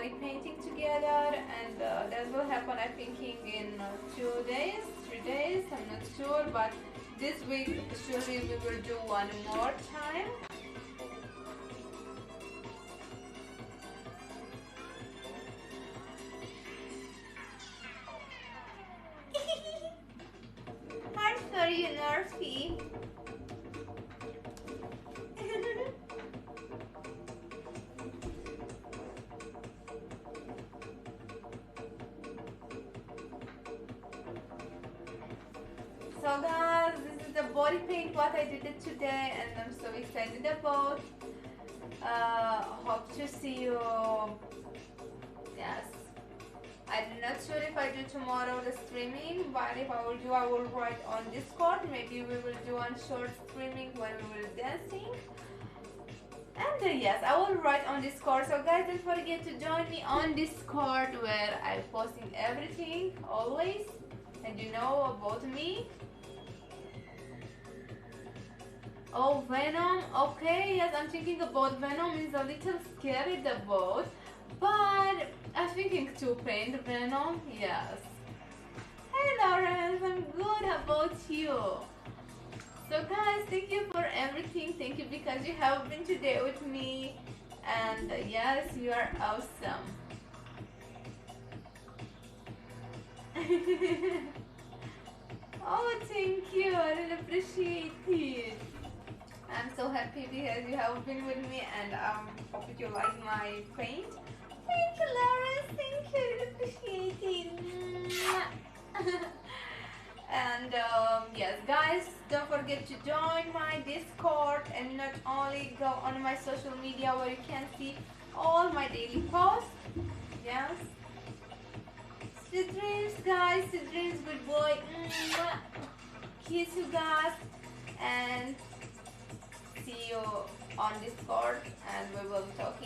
body painting together, and that will happen I think in 2 days, 3 days, I'm not sure, but this week surely we will do one more time. Hard for you, Nerfy. So guys, this is the body paint what I did it today, and I'm so excited about. Hope to see you. Yes, I'm not sure if I do tomorrow the streaming, but if I will do, I will write on Discord. Maybe we will do on short streaming when we will dancing. And yes, I will write on Discord. So guys, don't forget to join me on Discord where I'm posting everything always, and you know about me. Oh, Venom. Okay, yes, I'm thinking about Venom. Is a little scary, the boat, but I'm thinking to paint Venom. Yes. Hey Lawrence, I'm good. How about you? So guys, thank you for everything. Thank you because you have been today with me, and yes, you are awesome. Oh, thank you. I really appreciate it. I'm so happy because you have been with me, and hope you like my paint. Thank you, Lawrence. Thank you. I really appreciate it. And yes, guys, don't forget to join my Discord, and not only go on my social media where you can see all my daily posts. Yes. Sweet dreams, guys. Sweet dreams. Good boy. Kiss you guys, and see you on Discord, and we will talk